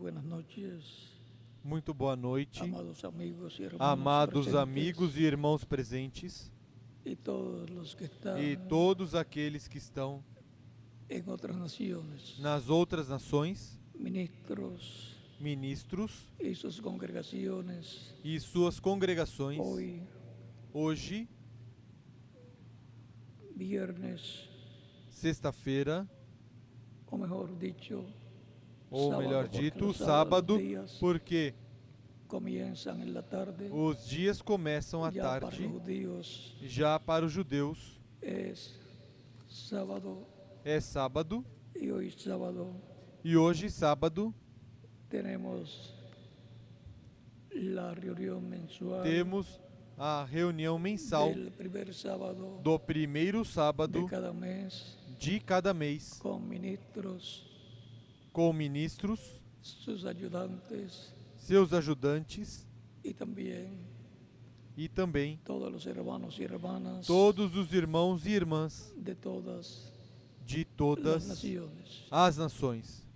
buenas noches, Muito boa noite, amados amigos y hermanos amados presentes, amigos e irmãos presentes y todos los que están e todos aqueles que estão en otras naciones, nas outras nações, ministros ministros y sus congregaciones. e suas congregações. Hoy, Hoje, viernes, sexta-feira, o mejor dicho, ou sábado, melhor porque dito, los sábado, días porque comienzan en la tarde. os dias começam à Ya para tarde, los judíos já para os judeus es sábado, é sábado, y hoy sábado e hoje, sábado, tenemos la reunión mensual temos a reunião mensal del primer sábado do primeiro de sábado cada mes de cada mês, con ministros, com ministros, sus ayudantes seus ajudantes y también e também todos los hermanos y hermanas todos os irmãos e irmãs de todas de las todas naciones, as nações.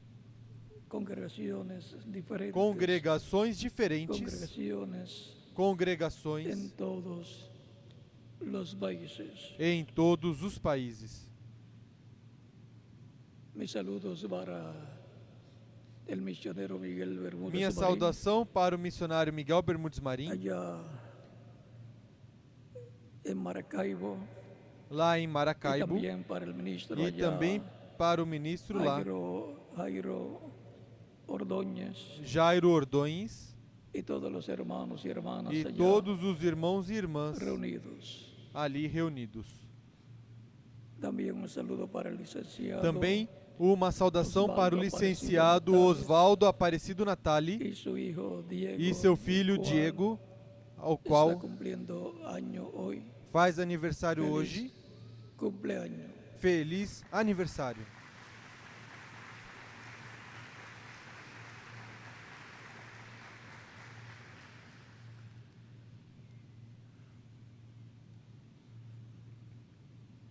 congregaciones diferentes, Congregações diferentes, congregaciones en congregações todos los países. em todos os países. Mis saludos para el misionero Miguel Bermúdez Minha Marín, saudação para o missionário Miguel Bermudes Marim, allá en Maracaibo, lá em y Maracaibo, también para el ministro e allá, também para o ministro lá, Jairo Ordóñez, Jairo Ordões, y todos los hermanos y hermanas e allá todos os irmãos e irmãs reunidos. ali reunidos. También un saludo para el licenciado Também uma saudação Osvaldo para o Aparecido licenciado Natali Osvaldo Aparecido Natali y su hijo Diego, e seu filho el cual Diego, ao está qual cumpliendo año hoy. faz aniversário Feliz hoje. cumpleaños. Feliz aniversário.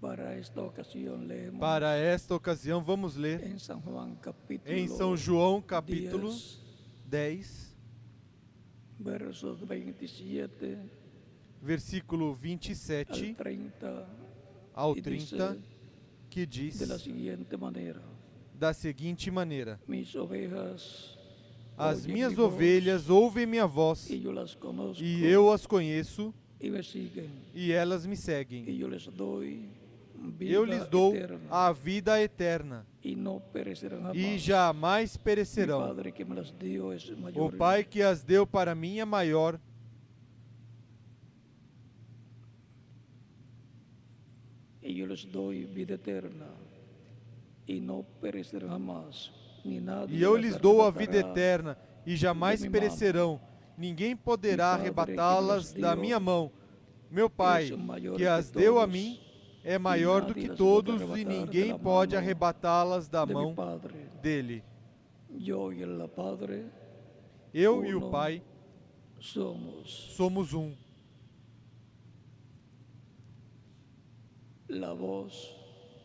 Para esta ocasión leemos Para esta ocasião, vamos ler en San Juan capítulo em São João, capítulo 10, 10, versos 27 versículo al 27 30, ao e 30, dice que diz de la siguiente manera: da seguinte maneira: mis ovejas As oyen minhas mi voz, ovelhas ouvem minha voz, y yo las conozco, e eu as conheço, y me siguen, e elas me y seguem. yo les doy Eu vida lhes dou eterna, a vida eterna, y no perecerán jamás. e jamais Mi perecerão. Padre que me las dio es O mayor, Pai que as deu para mim é maior, y yo les doy vida eterna, y no perecerán jamás, ni nadie e eu las lhes dou a vida arrebatará eterna, e jamais de minha perecerão. Ninguém poderá Meu Padre que arrebatá-las me da deu minha mão. Meu Pai, é maior que que as deu a todos, mim, é maior do nadie que las todos, pode e arrebatar ninguém da pode mão arrebatá-las da de mi mão Padre. dele. Yo y el Padre Eu e o Uno. Pai somos. somos um. La voz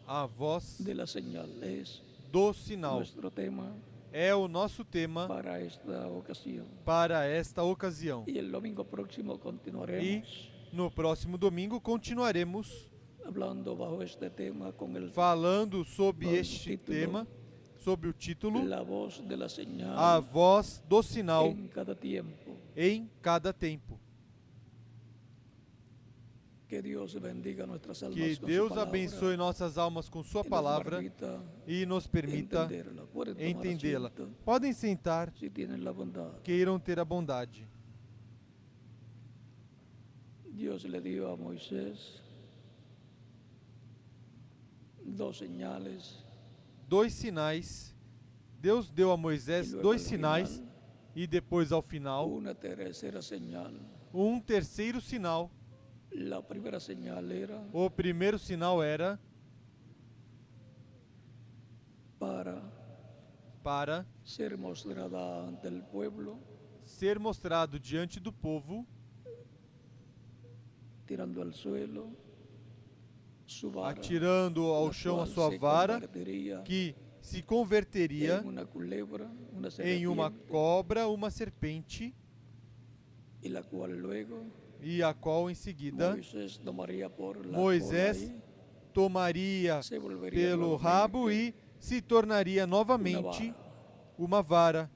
A voz de la señal es do sinal nuestro tema é o nosso tema para esta ocasión. para esta ocasião. Y el domingo próximo E continuaremos no próximo domingo continuaremos hablando bajo este tema con el falando sobre Bom este título. tema, sobre o título la voz de la señal A Voz do Sinal en cada tiempo. em cada tempo. Que Dios bendiga nuestras almas Que con su Deus palabra abençoe nossas almas com sua y nos palavra permita e nos permita entenderla. Pueden tomar entendê-la. asiento, Podem sentar, si tienen la bondad. queiram ter a bondade. Dios le dio a Moisés dos señales Dois sinais. Deus deu a Moisés y luego dois al sinais final, e depois ao final una tercera señal. terceiro sinal. La primera señal era O primeiro sinal era para ser mostrada ante el pueblo, ser mostrado diante do povo, tirando al suelo su vara, atirando ao la chão a cual sua se vara, convertiría que se converteria en una culebra, una em uma serpiente, cobra, uma serpente, y la cual luego e a qual em seguida Moisés tomaría por la cola Moisés y tomaria se volvería pelo rabo nuevamente e se tornaria una novamente vara. uma vara.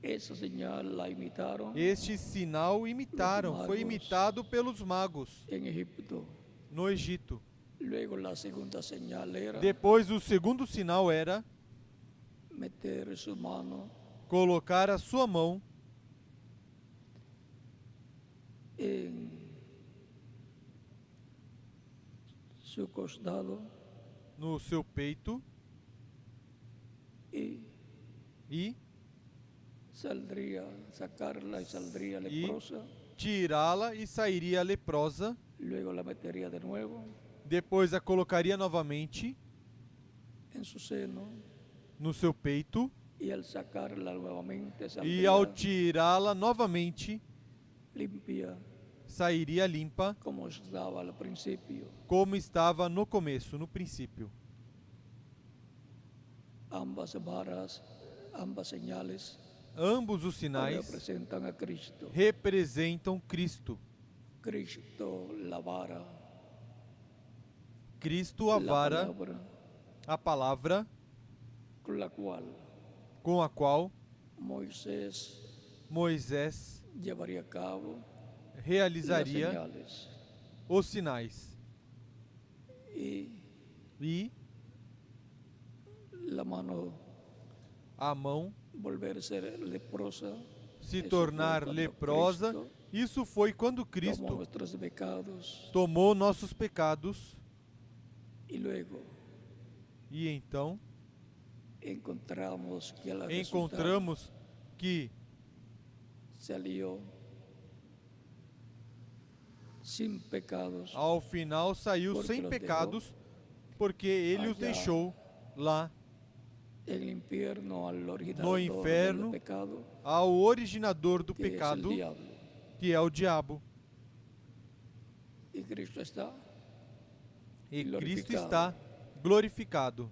Esa señal la imitaron Este sinal imitaram, foi magos. imitado pelos magos en Egipto. no Egito. Luego la segunda señal era Depois, o segundo sinal era meter su mano colocar a sua mão en su costado no seu peito y e sacarla y saldría Y- leprosa. tirá-la e sairia leprosa. Luego la metería de nuevo Depois a colocaria novamente en su seno no seu peito y al sacarla nuevamente e saldría ao tirá-la novamente limpia sairia limpa como estaba al principio. como estava no começo, no princípio. Ambas varas, ambas señales Ambos os sinais representan a Cristo. representam Cristo. Cristo, la vara, Cristo, a la vara, palabra a palavra con la cual com a qual Moisés Moisés llevaría a cabo las realizaria señales os sinais. y E la mano a mão volverse leprosa. se Eso tornar fue cuando leprosa. Cristo Isso foi quando tomó Cristo nuestros pecados tomou nossos pecados y luego e então encontramos que al encontramos que salió sin pecados ao final saiu Porque sem los pecados, porque ele os allá deixou lá en el infierno al No originador inferno, del pecado, ao originador do que es el pecado, diablo. que é o diabo. Y Cristo está E Cristo glorificado. está glorificado.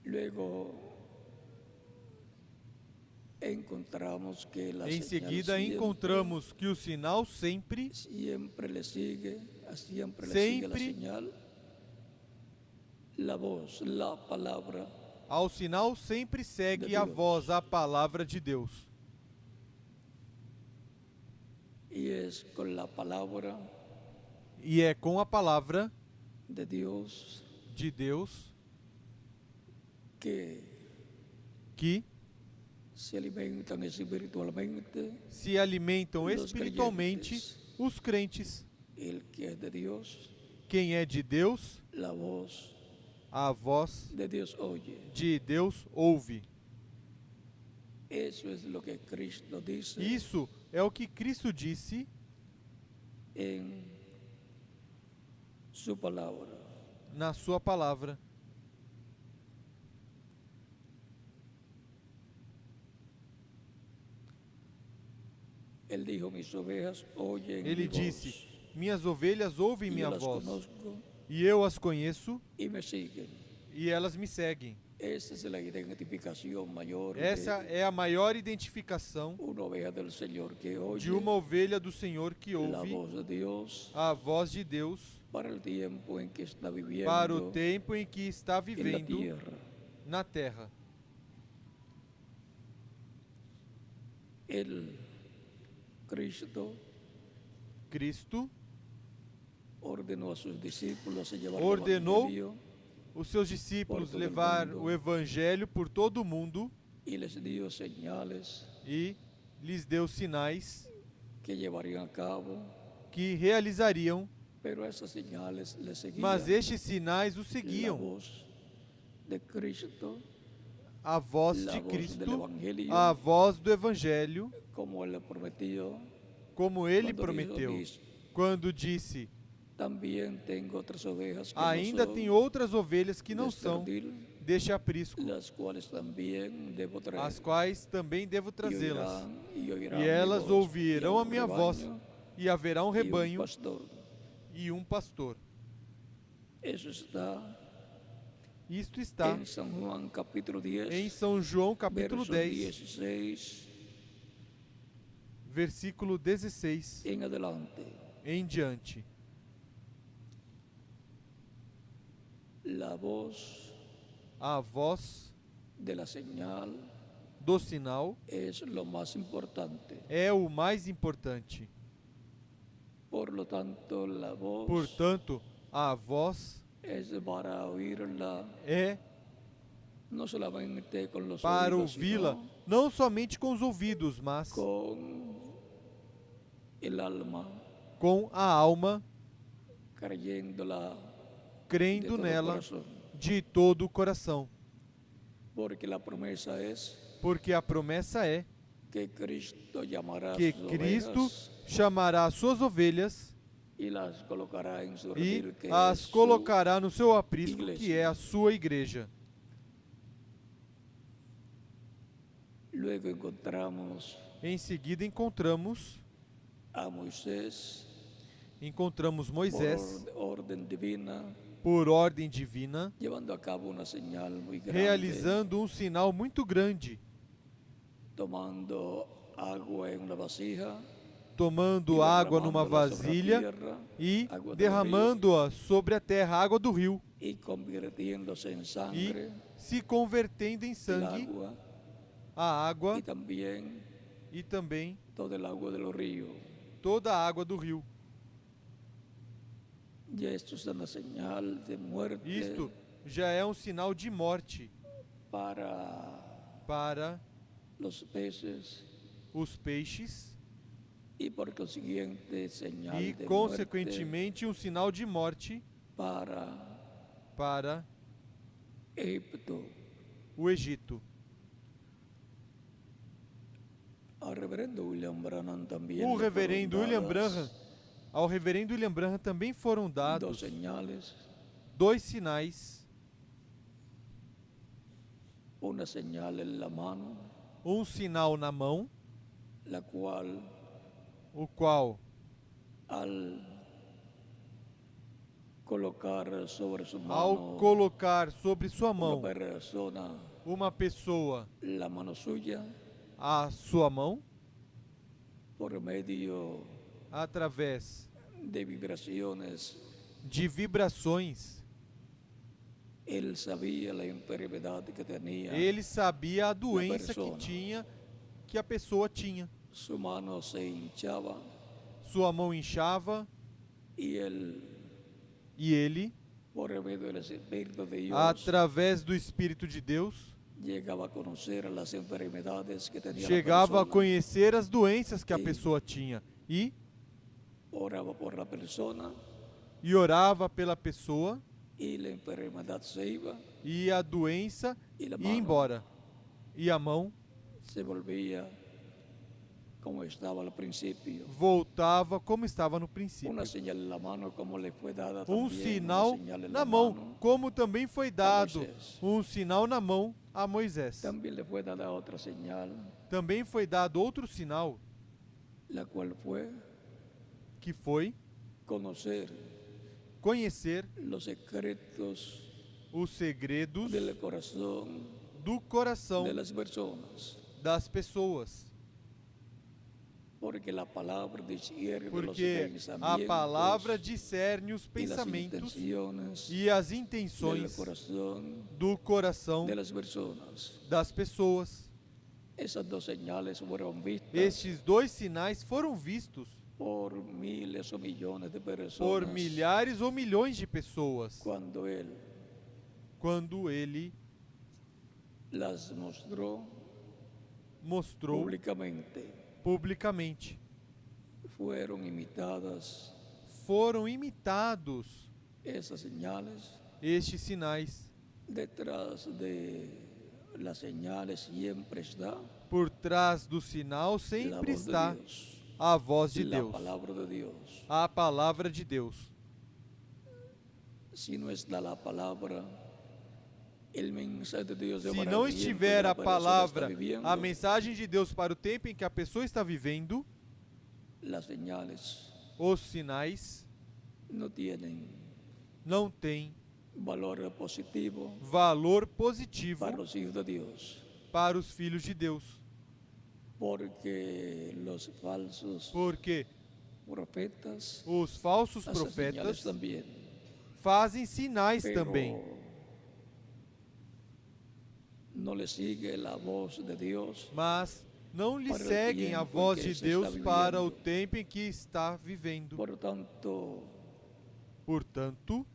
Luego encontramos que la Em señal seguida encontramos que o sinal sempre siempre le sigue la señal, la voz, la palabra, ao sinal sempre segue De a Deus. voz, a palavra de Deus. y es con la palabra E é com a palavra de Dios de Deus que que se alimentan espiritualmente se alimentam Los espiritualmente creyentes. os crentes. el que es de Dios, Quem é de Deus, la voz a voz de Dios oye. de Deus ouve. Eso es lo que Cristo dice Isso é o que Cristo disse en su palabra. na sua palavra. Él dijo, mis ovejas oyen Ele mi disse: voz, minhas ovelhas ouvem y minha yo las voz, conozco e eu as conheço, y me siguen. e elas me seguem. Esa es la identificación mayor Essa de é a maior identificação una oveja del Señor que oye de uma ovelha do Senhor que la ouve voz de Dios a voz de Deus para el tiempo en que está viviendo para o tempo em que está en la vivendo tierra. na terra. El Cristo Cristo ordenó a sus discípulos a llevar Ordenou el evangelio os seus discípulos Por todo el levar mundo. o evangelho por todo o mundo y les dio señales e lhes deu sinais que llevarían a cabo, que realizariam, pero esas señales les seguían mas estes sinais o la seguiam. voz de Cristo, A voz la de voz del Cristo, evangelio, a voz do evangelho, como Él le prometió. como ele Quando prometeu, diz, quando disse: también tengo otras ovejas que ainda no tem son outras ovelhas que de não este são redil, deste aprisco, las cuales también debo traer. as quais também devo trazê-las. Y oirán E mi elas voz, ouvirão y a minha voz, rebaño, e haverá um y un rebanho, pastor. e um pastor. Eso está Isto está en San Juan capítulo 10, em São João capítulo versos 10, 16 versículo 16 en adelante. em diante. La voz A voz de la señal do sinal es lo más importante. é o mais importante. Por lo tanto, la voz Portanto, a voz es para oírla é no solamente con los para oídos, ouvi-la, sino não somente com os ouvidos, mas con el alma, com a alma, creyéndola de crendo todo nela corazón. de todo o coração. Porque la promesa es Porque a promessa é que Cristo llamará que sus Cristo ovejas chamará as suas ovelhas y las colocará en su e redil, que es as su colocará no seu aprisco, igreja. que é a sua igreja. Luego encontramos Em seguida encontramos a Moisés Moisés, por orden divina, por ordem divina, llevando a cabo una señal muy grande, realizando um sinal muito grande, tomando agua en una vasija, tomando y água numa derramándola sobre la vasilha tierra, e água do derramando-a sobre a terra, água do rio, y convirtiéndose en e sangre se convertendo em el sangue agua a água y también e também todo el agua de los ríos. toda a água do rio. Y esto es una señal de muerte Isto já é um sinal de morte para los peces os peixes y por consiguiente señal e, de consequentemente, um sinal de morte muerte para Egipto. o Egito. Al reverendo William Branham también O le fueron reverendo William dadas Branham, ao reverendo William Branham também foram dos dados señales, 2 sinais, una señal en la mano, um sinal na mão, la cual o qual, al colocar sobre su ao mano colocar sobre sua una mão persona uma pessoa la mano suya, a sua mão, por medio através de vibraciones, de vibrações, él sabía la enfermedad que tenía. ele sabia a doença que persona. tinha, que a pessoa tinha. Su mano se hinchaba Sua mão inchava y él, e ele, por medio del Espíritu de Dios, através do Espírito de Deus, llegaba a conocer las enfermedades que tenía chegava la a persona. conhecer as doenças que a E- pessoa tinha e Oraba por la persona orava pela pessoa y la enfermedad se iba e a doença y la ia mano embora. E a mão se volvía como estaba al principio. voltava como estava no princípio. Una señal en la mano como le fue dada Um también sinal una señal en na la mão, mano, como também foi dado Moisés. um sinal na mão a Moisés. también le fue dada otra señal, Também foi dado outro sinal, la cual fue que foi conocer conhecer los secretos os segredos del corazón do coração de las personas, das pessoas. porque la palabra discierne los Porque a pensamientos palavra discerne os y las pensamentos intenciones e as del intenções corazón do coração de las personas. das pessoas. Esas dos señales fueron vistas Estes 2 sinais foram vistos por miles o millones de personas por milhares ou milhões de pessoas cuando él quando ele las mostrou publicamente. publicamente. Fueron imitadas Foram imitados esas señales. estes sinais. Detrás de las señales siempre está Por trás do sinal la sempre voz de está Dios, a voz de la Deus, palabra de Dios. a palavra de Deus. Si no está la palabra, el mensaje de Dios Se llevará não el tiempo estiver que a la persona palavra, está viviendo, a mensagem de Deus para o tempo em que a pessoa está vivendo, las señales os sinais no tienen não têm valor positivo valor positivo para los hijos de Dios, para os filhos de Deus, porque los falsos porque profetas os falsos hacen señales profetas también, fazem sinais pero também, no le sigue la voz de Dios mas não lhe para o seguem a tempo voz que de se Deus está para o vivendo. tempo em que está vivendo. Por tanto, Portanto,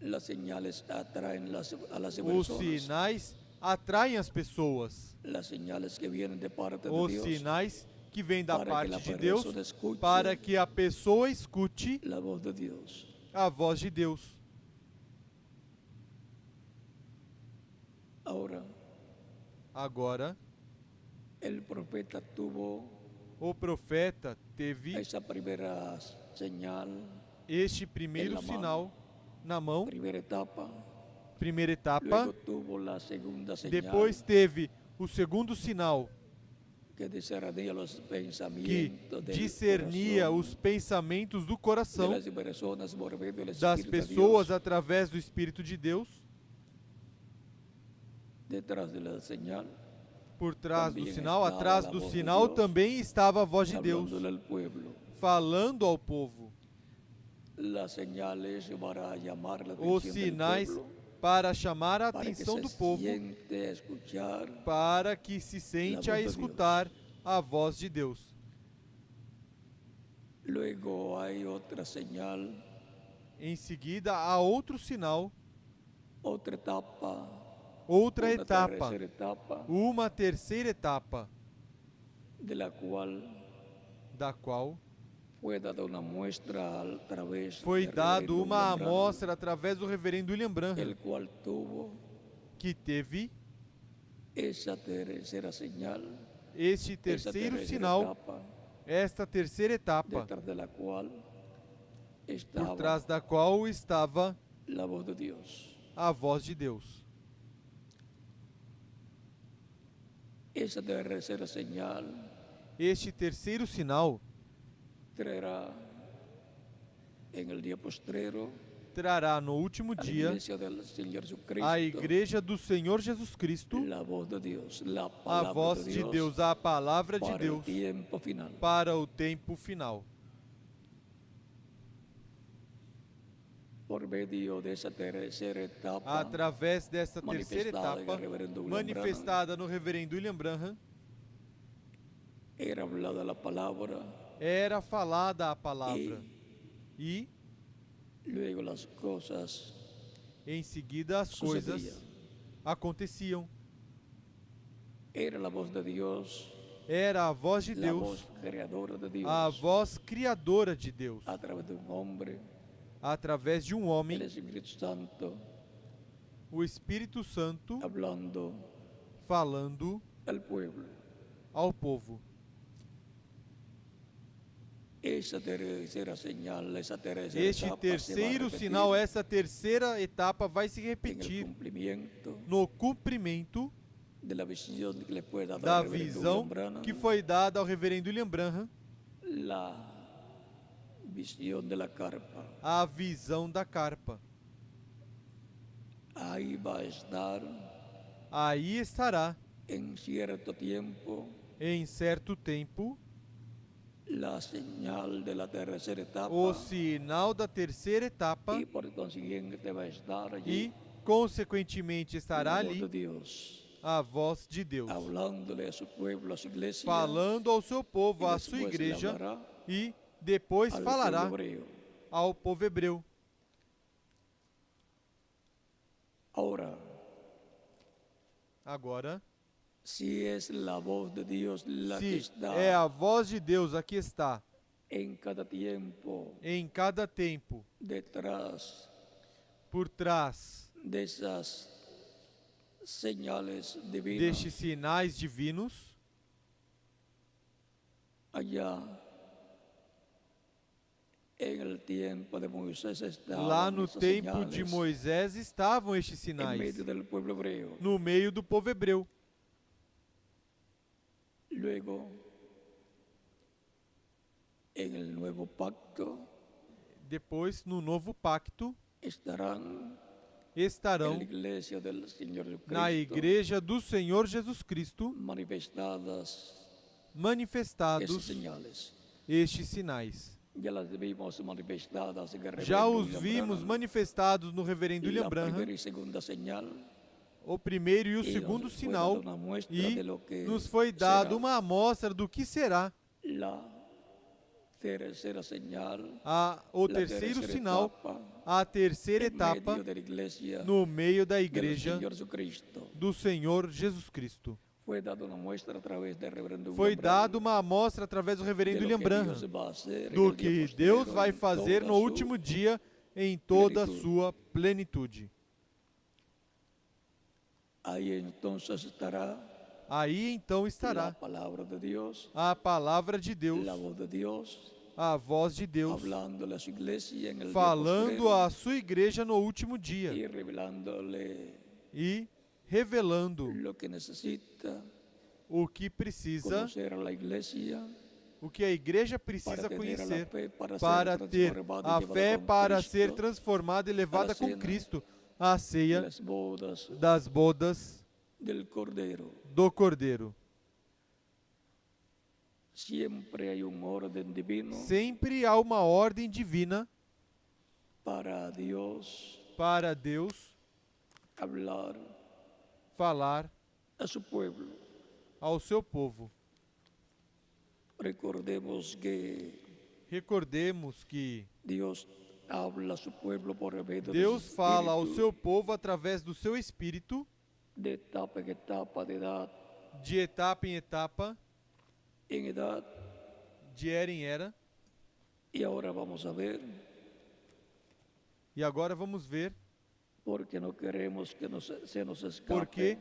las señales atraen a las os personas. sinais atraem as pessoas. Las señales que vienen de parte de Os Dios sinais que vêm da para que parte la de Deus persona escuche para que a pessoa escute la voz de Dios. a voz de Deus. Ahora, Agora, el profeta tuvo o profeta teve esa primera señal, este primeiro na mão. sinal na mão, primera etapa, primeira etapa. luego tuvo la segunda señal Depois teve o segundo sinal, que discernía los que pensamientos del discernia corazón os pensamentos do de coração las personas por medio del das Espíritu de pessoas Dios. através do Espírito de Deus. Detrás de la señal, Por trás do Também sinal, estava atrás a do voz de sinal Deus, também estava a voz de Deus, hablándole al pueblo. falando ao povo. Las señales para llamar la Os atención del sinais pueblo, para chamar a para que atenção se do povo, siente a escuchar. para que se sente La a voz de escutar a voz de Deus. Luego hay otra señal, Em seguida, há outro sinal, otra etapa, outra una etapa, tercera etapa, uma terceira etapa, de la cual da qual fue dada una muestra a través foi del dado reverendo uma William Branham, amostra através do reverendo William Branham, el cual tuvo que teve esa tercera señal, este esa terceiro tercera sinal, etapa, esta terceira etapa, detrás de la cual por estaba trás da qual estava la voz de Dios. a voz de Deus. Esa tercera señal Este terceiro sinal traerá en el día postrero trará no último a la dia iglesia del Señor Jesucristo a igreja do Senhor Jesus Cristo, la voz de Dios, la a palabra voz de de Dios Deus, a palavra de para Deus el tiempo final. para o tempo final. Por medio de esa tercera etapa Através dessa terceira manifestada en etapa, el reverendo William manifestada no reverendo William Branham, era hablada la palabra era falada a palavra. E, luego las cosas em seguida, as coisas sucedían. aconteciam. Era la voz de Dios, Era a voz de la Deus, voz creadora de Dios, a voz criadora de Deus, a través de un hombre, através de um el homem, Espíritu Santo, o Espírito Santo, hablando falando al pueblo. ao povo. Esa tercera señal, esa tercera Este etapa terceiro se va a sinal, repetir essa terceira etapa vai se en el repetir cumplimiento no cumprimento de la visión que le fue dada da al reverendo visão William Branham, que foi dada ao reverendo William Branham, la visión de la carpa. a visão da carpa. Ahí va a estar Aí estará, en cierto tiempo, em certo tempo, la señal de la tercera etapa o sinal da terceira etapa y por consiguiente va a estar e, allí consequentemente, estará la voz de ali Dios, a voz de Deus, hablándole a su pueblo, a su iglesia, falando ao seu povo, y à sua después le igreja, hablará e depois al falará pueblo hebreo. ao povo hebreu. Ahora, Agora, si es la voz de Dios la que se está é a voz de Deus a que está en cada tiempo em cada tempo, detrás por trás de esas señales divinas, destes sinais divinos, allá en el tiempo de Moisés estaban lá no esas tempo de señales Moisés estavam estes en sinais, medio del pueblo hebreo. no meio do povo hebreu. Luego, en el nuevo pacto, Depois, no novo pacto, estarán estarão en la iglesia del Señor na Jesucristo igreja do Senhor Jesus Cristo manifestadas esas manifestados señales. estes sinais. Ya las vimos manifestadas en el Já reverendo os William vimos Branham. manifestados no reverendo William La Branham, primera y segunda señal, o primeiro e o y segundo nos fue sinal, dada una muestra e de lo que nos foi dado será uma amostra do que será la tercera señal, o la terceiro tercera sinal, etapa a terceira en etapa medio de la iglesia no meio da del igreja Señor Jesucristo. do Senhor Jesus Cristo. Fue dada una muestra a través del reverendo Foi William Branham dado uma amostra através do de reverendo lo William que Branham, Dios va a hacer en do el día que postrero Deus vai en fazer toda no su último dia em toda a plenitude. sua plenitude. Ahí entonces estará Aí então la estará palabra de Dios, a palavra de Deus, la voz de Dios, a voz de Deus, hablándole a su iglesia en el día falando postrero à sua igreja no último dia y revelándole e revelando lo que necesita o que precisa, conocer a la iglesia o que a igreja para precisa tener a la conhecer, fe, para para ser ter transformada y a llevada fé con para Cristo ser transformada e levada a com cena Cristo à de ceia las bodas das bodas del Cordero. do Cordeiro. Siempre hay un orden divino Sempre há uma ordem divina para Dios para Deus hablar falar a su pueblo. ao seu povo. Recordemos que Recordemos que Dios habla a su pueblo por medio de Deus su fala ao Espíritu, seu povo através do seu Espírito, de etapa en etapa, de edad de etapa em etapa, en edad. de era em era. Y ahora vamos a ver, E agora vamos ver porque no queremos que se nos escape porque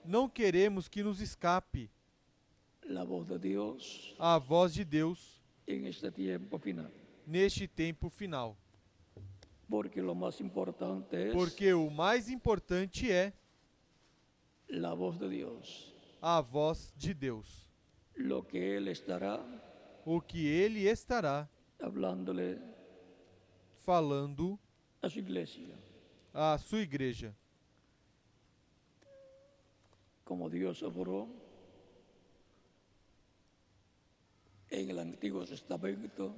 não queremos que nos escape la voz de Dios a voz de Deus en este tiempo final. neste tempo final. Porque lo más importante es Porque o mais importante é la voz de Dios, a voz de Deus. lo que Él estará O que Ele estará hablándole falando a su iglesia. à sua igreja. Como Dios obró en el Antiguo Testamento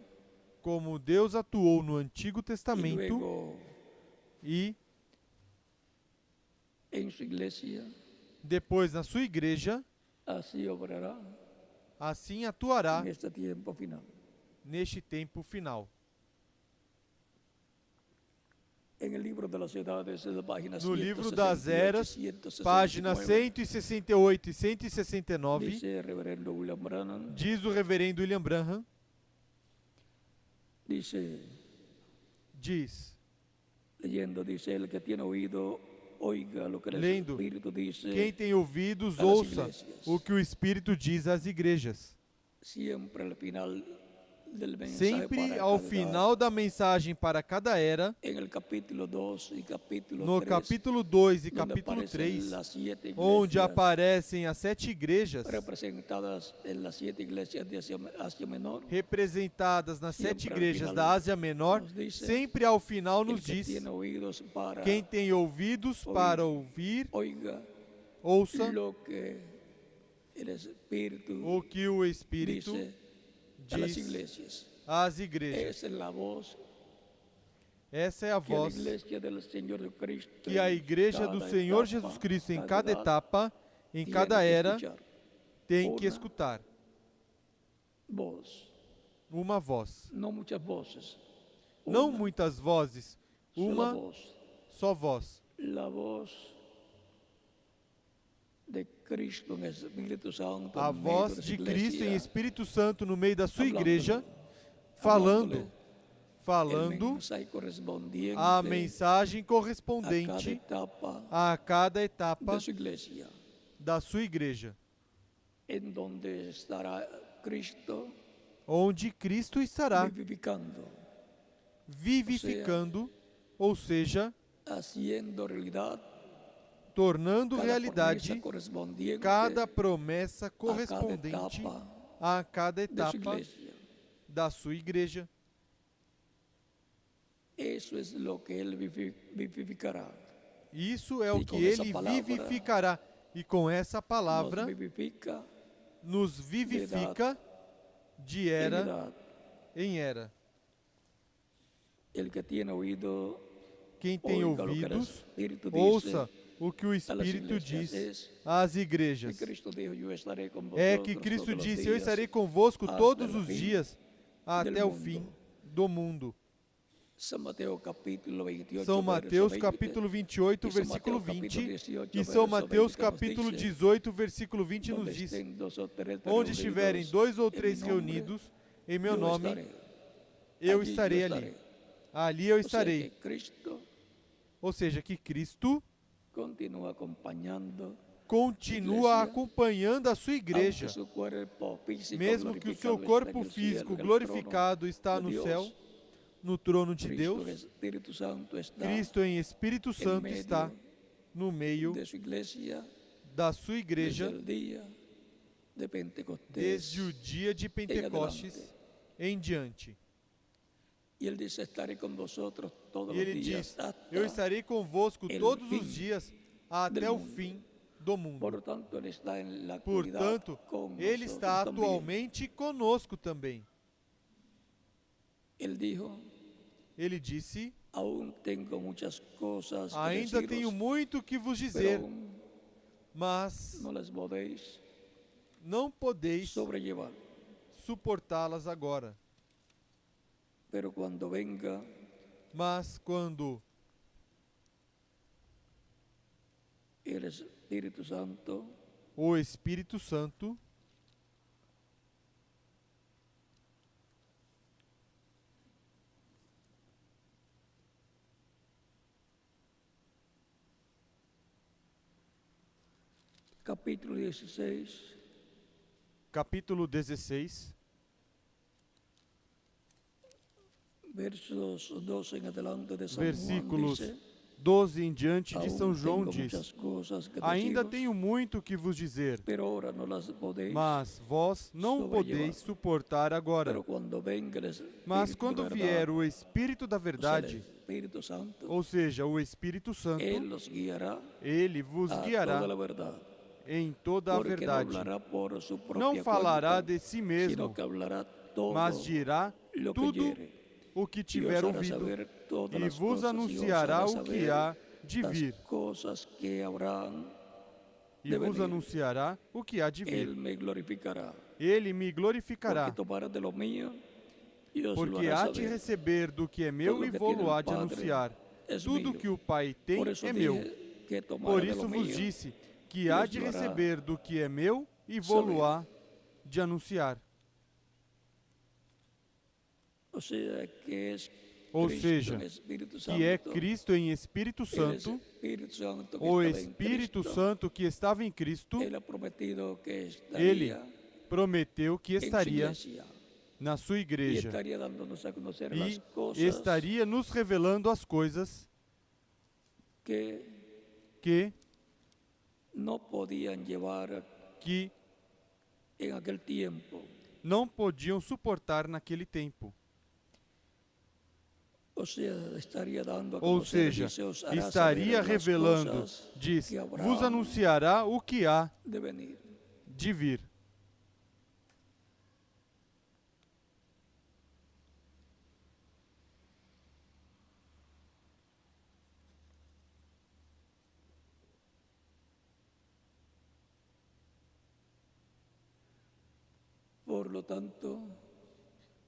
Como Deus atuou no Antigo y Testamento luego e en su iglesia, depois na sua igreja, así obrará assim atuará en este tiempo final. neste tempo final. En el libro de las edades, en la página No livro 168, das eras, 169, páginas 168 e 169, dice el reverendo William Branham, diz o reverendo William Branham, dice, leyendo, dice, el que tiene oído, oiga lo que el Lendo, Espíritu dice. quem tem ouvidos, a las ouça iglesias. o que o Espírito diz às igrejas. Siempre al final del mensaje Sempre para ao cada edad, final da mensagem para cada era, en el capítulo 2 y capítulo no 3, capítulo 2 e donde capítulo aparecen 3, las 7 onde iglesias aparecem as 7 igrejas representadas en las 7 iglesias de Asia Menor, representadas nas Sempre 7 ao igrejas final da Ásia Menor, nos dice, sempre ao final el nos que diz: tiene oídos para quem tem ouvidos para ouvir, oiga ouça lo que el Espíritu o que o Espírito dice a las diz iglesias. às igrejas. Esa es la voz Essa é a que la voz iglesia del Señor Cristo, que a igreja do cada Senhor etapa, Jesus Cristo, em cada cada edad, etapa, em tiene cada que era, escuchar. tem que Una escutar voz, uma voz. no muchas voces, Não una muitas vozes, sola uma voz, só voz. la voz de Cristo en Espíritu Santo, A en medio voz de su de Cristo em iglesia, Espírito Santo no meio da sua hablándole, igreja, hablándole el falando mensaje correspondiente a mensagem a cada correspondente etapa a cada etapa de su iglesia, da sua igreja, en donde estará Cristo onde Cristo estará vivificando, vivificando, ou seja, haciendo realidad tornando cada realidade promesa correspondiente cada promessa a cada correspondente etapa a cada de su etapa iglesia. da sua igreja, Eso es lo que Él vivificará. Isso é o E que com essa Ele palavra, vivificará. E com essa palavra Nos vivifica nos vivifica de en era edad. em era. El que tiene oído, Quem tem oiga lo que el ouvidos, Espíritu dice ouça o que o a las Espírito iglesias. diz às Que igrejas. Cristo dijo, yo estaré con É vosotros que Cristo todos los disse: Eu días estarei convosco hasta todos el os fin dias até del o mundo. fim do mundo. São Mateus capítulo 28, São Mateus verso 20, capítulo 28, e São versículo Mateus 20, capítulo 18, e São verso Mateus 20 que nos capítulo dice, 18, versículo 20 donde nos diz: estén dos o tres Onde estiverem dois ou em três mi nombre, reunidos em meu yo nome, estaré. eu Allí estarei yo ali. estaré. Ali eu O sea estarei. que Cristo Ou seja, que Cristo continua acompanhando, continua Igreja, acompanhando a sua igreja. aunque su cuerpo físico Mesmo que o seu glorificado corpo esté en el físico cielo, en el glorificado está trono de no Dios, céu, no trono de Cristo, el Deus, Espíritu Santo está Cristo em Espírito Santo medio está no meio de su iglesia da sua desde igreja el día de Pentecostés. desde o dia de Pentecostes em diante. Y Él dice, estaré con vosotros todos E los ele días diz: hasta Eu estarei convosco el todos fin os dias até del o mundo. fim do mundo. Por tanto, Él está en la actualidad Portanto, con Ele nosotros está también. atualmente conosco também. Él dijo, Ele disse: aún tengo muchas cosas que Ainda deciros, tenho muito que vos pero dizer, aún mas no las podéis não podeis sobrellevar. suportá-las agora. Pero cuando venga Mas quando el Espíritu Santo, o Espírito Santo capítulo 16, capítulo 16, versos 12 en adelante de San versículos Juan, dice, 12 em diante de São aún João tengo diz: muchas cosas que Ainda deciros, tenho muito que vos dizer, pero ahora no las podéis. mas vós não sobrellevar. podeis suportar agora. Pero cuando venga el Mas Espíritu quando de vier verdad, o Espírito da o sea, el verdade, Espíritu Santo, ou seja, o Espírito Santo, Él los guiará ele vos a toda guiará la verdad, em toda a porque no verdade. hablará por su propia Não falará cuenta, de si sino mesmo, que hablará todo mas dirá lo que tudo oyere, o que y os tiver hará ouvido, saber todas e las vos cosas, y os anunciará hará o que saber há de las vir. cosas que habrán E de vos venir. anunciará o que há de vir. Él me glorificará, Ele me glorificará, porque tomará de lo mío y os lo porque hará há de saber. receber do que é meu Todo e que vou-lo tiene o há de Padre anunciar. es Tudo mío. que o Pai tem Por eso é dije meu. que tomará Por de isso lo vos mío disse que e há os de lo hará receber do que é meu e vou-lo há de anunciar. O sea, que es Ou Cristo seja, en Espíritu que é Santo, Cristo em Espírito el Santo, Espíritu Santo que o estaba en Espírito Cristo, Santo que estava em Cristo, Él ha prometido que ele estaría prometeu que en su estaria iglesia na sua y igreja estaría dándonos a conocer las e cosas estaria nos revelando as coisas que que no podían llevar en aquel tiempo. não podiam suportar naquele tempo. O sea, estaría dando a Ou conocer, seja, dice, os hará estaria saber las revelando, cosas diz, que habrá vos anunciará o que há de venir. de vir. Por lo tanto,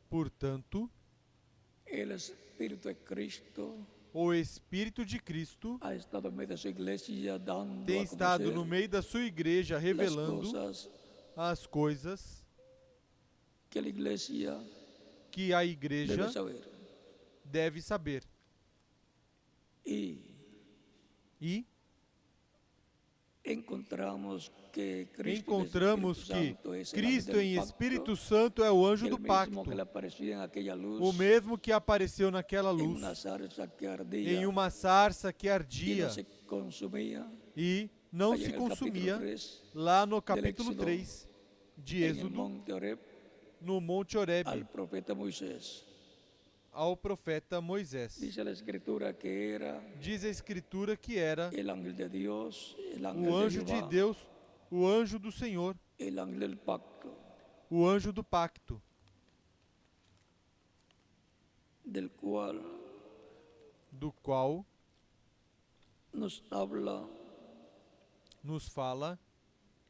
Portanto, el Espíritu de Cristo o Espírito de Cristo ha estado en medio de su iglesia dando tem a estado conocer no meio da sua igreja las revelando cosas as coisas que la iglesia que a igreja debe saber. deve saber. Y E encontramos que encontramos que Cristo Cristo em pacto, Espírito Santo é o anjo el do mismo pacto, que le apareció en aquella luz, o mesmo que apareceu naquela en luz, una zarza que ardía em uma sarça que y ardia no se consumía, e não allá se en el capítulo consumia, 3, lá no capítulo Éxodo, 3 de en el Êxodo, monte Horeb, no Monte Horebe, al profeta Moisés. ao profeta Moisés. Dice la escritura que era Diz a Escritura que era el ángel de Dios, el ángel o de anjo de Jehová, Deus, o anjo do Senhor, el ángel del pacto, o anjo do pacto, del cual do qual nos habla nos fala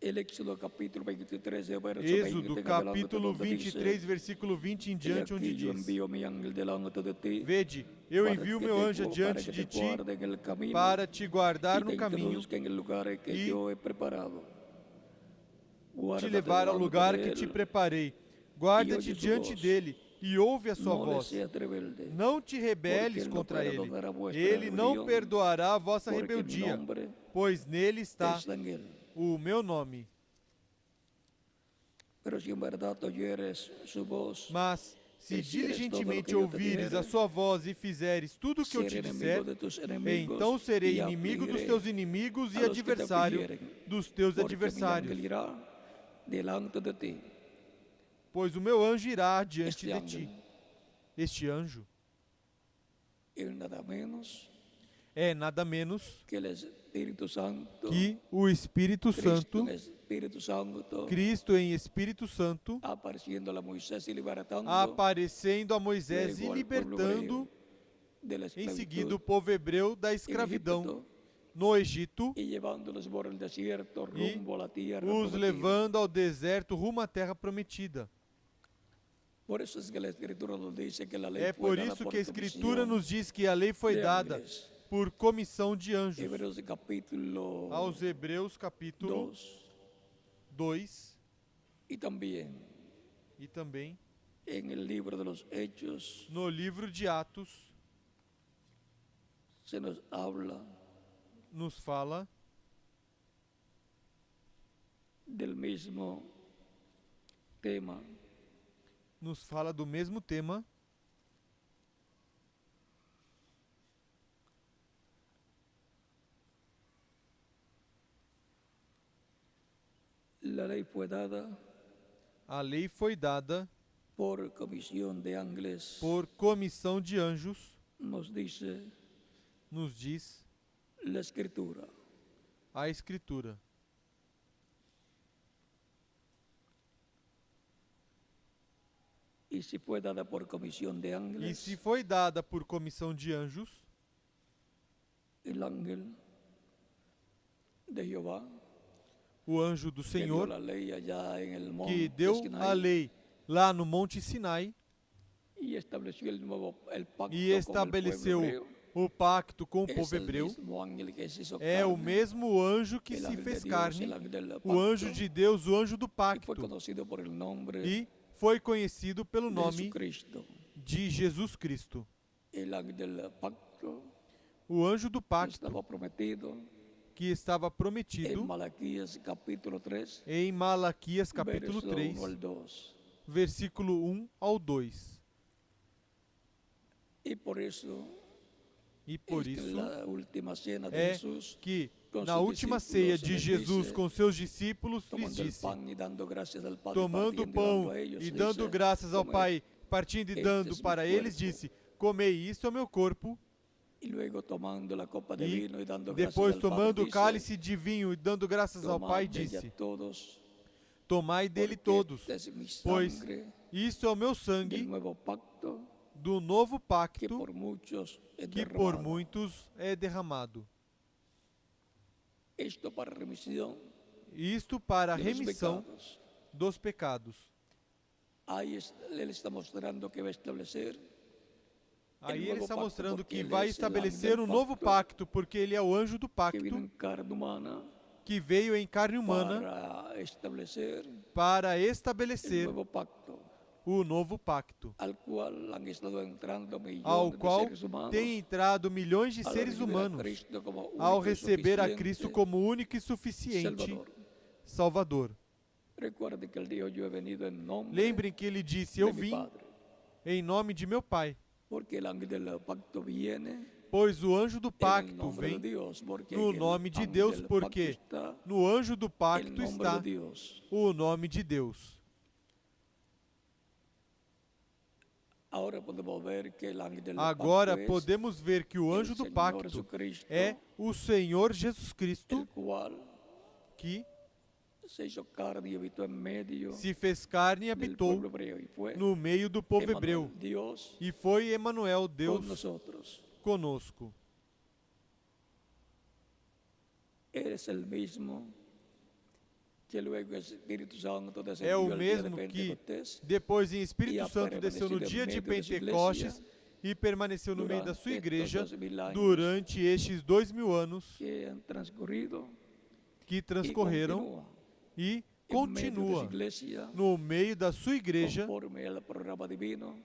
el Éxodo capítulo 23, verso Êxodo 20, capítulo donde 23, dice, versículo 20 em "He diante, onde aquí yo diz: envío mi ángel delante de ti, Vede, eu para envio que meu te anjo gu- diante para que de te ti guarde en el camino para te guardar y no te caminho, introduzca en el lugar que y yo he preparado. te Guárdate levar ao delante lugar de que él, te preparei. Guarda-te oye su diante voz. dele e ouve a sua No le voz. seas rebelde, Não te rebeles porque ele não contra ele. perdonará vuestra Ele não rebelião, perdoará a vossa porque mi rebeldia, nombre pois nele está está en él. o meu nome. Pero si en verdad oyeres su voz, Mas, se Hicieres diligentemente todo o que eu te ouvires a dijere, sua voz e fizeres tudo o que eu ser te enemigo disser, de tus enemigos, então serei y inimigo dos afligiré teus inimigos a e los que te adversário afligieren, dos teus porque mi ángel adversários. irá delante de ti. Pois o meu anjo irá adiante Este de ángel ti. Este anjo es nada menos é nada menos que el Espíritu Santo, que o Espírito Cristo Santo, en Espíritu Santo, Cristo em Espírito Santo, apareciendo a Moisés y libertando aparecendo a Moisés e luego al pueblo libertando de la em esclavitud seguida o povo hebreu da en escravidão Egipto, no Egito y llevándolos por el desierto e rumbo a la tierra os prometida. levando ao deserto rumo à terra prometida. Por eso es que la Escritura nos dice que la ley É fue por dada isso por que a Escritura comisión nos diz que a lei foi de dada ángeles. por comissão de anjos. Hebreos capítulo Aos Hebreus capítulo 2 2 y también e também en el libro de los Hechos no livro de Atos se nos habla nos fala del mismo tema. nos fala do mesmo tema. La ley fue dada A lei foi dada por comisión de ángeles, por comissão de anjos, nos dice nos diz la Escritura. a Escritura. Y si fue dada por comisión de E ángeles, se foi dada por comissão de anjos, el ángel de Jehová, o anjo do que dio Senhor, la ley allá en el que monte deu Sinai, a lei lá no Monte Sinai y estableció el pacto e con el estabeleceu pueblo hebreo, o pacto com o es povo el hebreu, mismo ángel que se hizo é o carne, mesmo anjo que el se ángel de fez Dios, carne, el ángel del o anjo pacto, de Deus, o anjo do y fue pacto, conocido por el nombre e foi conhecido pelo de nome Jesucristo. de Jesus Cristo. El ángel del pacto O anjo do pacto estaba prometido que estava en prometido Malaquías capítulo 3, em Malaquias capítulo verso 3, 1 al 2. versículo 1 ao 2. Y por eso E por es que en isso la última cena de é Jesús, que com na seus última discípulos, ceia de ele Jesus disse, com seus discípulos lhes tomando el disse: pan y dando gracias al Padre, tomando o partiendo y pão dando a ellos, e dice, dando graças ao "Comed". Pai, partindo e Este dando es mi para eles, cuerpo. disse: comei, isso é o meu corpo. Y luego tomando la copa de E vino y dando gracias depois, al Padre, tomando o dice, cálice de vinho e dando graças ao Pai, "Tomad de ella disse: todos, tomai dele porque todos, esta es mi pois sangre isso é o meu del sangue nuevo pacto do novo que pacto por muchos es que por derramado". muitos é derramado. Esto para remisión Isto para a de los remissão pecados. dos pecados. Ahí él está mostrando que va a establecer Aí novo ele está pacto, mostrando porque que ele vai é estabelecer selado um del novo pacto, pacto, porque ele é o anjo do que pacto vino en carne humana que veio em carne humana para establecer para el estabelecer nuevo pacto, o novo pacto, al cual han estado entrando ao millones de qual seres humanos tem entrado milhões de al seres recibir a humanos Cristo como ao único y receber a suficiente Cristo como único e suficiente Salvador. Salvador. Recuerde que él dijo: "Yo he venido en nombre Lembrem que ele disse: de eu mi vim Padre", em nome de meu Pai, porque el ángel del pacto viene pois o anjo do en el pacto nombre de vem Dios, porque no el nome de ángel Deus, del porque pacto está no anjo do el pacto nombre está de Dios. o nome de Deus. Ahora podemos ver que el ángel del Agora pacto es podemos ver que o el anjo do Señor pacto Jesucristo, é o Senhor Jesus Cristo, el cual que se hizo carne y habitó en medio se fez carne e del habitou pueblo hebreo y fue no meio do povo Emmanuel, hebreu. Dios E foi Emanuel, con Deus nosotros. conosco. Eres el mismo que luego el Espíritu Santo É descendió o el día de mesmo que Pentecostés depois em e Espírito a Santo desceu no permanecido dia de en medio de su Pentecostes iglesia e permaneceu no meio da sua durante igreja estos 2000 años durante estes 2000 anos que han transcurrido que y transcorreram continúa e en medio de su continua iglesia no meio da sua igreja conforme al programa divino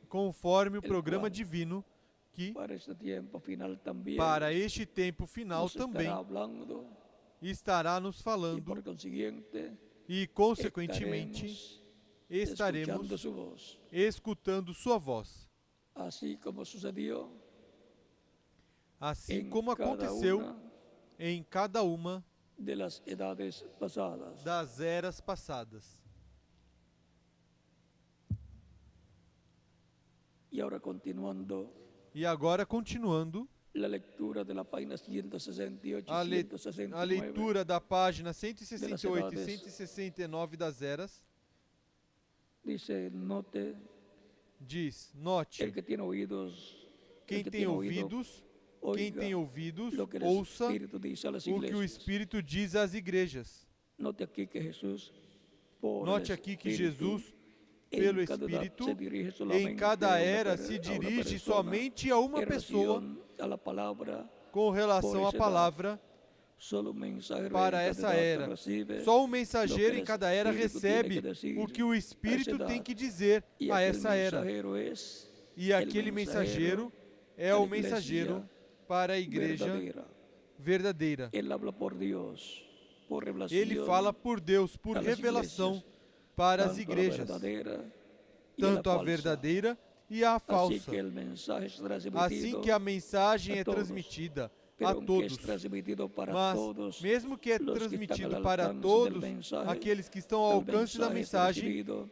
conforme o el programa cual divino que para este tiempo final también para este tempo final nos também estará hablando estará nos y falando por consiguiente e consequentemente estaremos escuchando su voz, escutando sua voz. así como sucedió Assim en como cada aconteceu una em cada uma de las edades pasadas. das eras passadas. Y ahora continuando E agora, continuando, la lectura de la página 168 a, y le- 169 a leitura da página 168 e edades. 169 das eras, dice, note, diz: el Note, que tiene oídos, quem el que tem tiene oído, ouvidos, oiga lo que el ouça Espíritu dice a las o que o iglesias. Espírito diz às igrejas. Note aqui que Jesus, por Note el aqui que Espíritu, Jesus, pelo en cada edad Espírito, se dirige em solamente cada a una era per- se a una dirige persona somente a uma en pessoa relación a la palabra. com relação por à essa palavra Solo un mensajero para en cada essa edad era. recibe Só o mensageiro lo que em cada era el Espíritu recebe tiene que decir o que o Espírito a essa tem idade. que dizer y a aquel essa era. mensajero es E aquele mensageiro é da o igreja mensageiro para a igreja verdadeira. verdadeira. Él habla por Dios, por revelación, Ele fala por Deus, por a las revelação iglesias, para as tanto a la igrejas, verdadeira y a la tanto a falsa. verdadeira e a Así falsa. que el mensaje es Assim transmitido, que a mensagem a é todos. transmitida pero a aunque todos. es transmitido para Mas, todos, mesmo que é los que transmitido están al para alcance todos, del mensaje, aqueles que estão ao tal alcance da mensaje es mensagem, recibido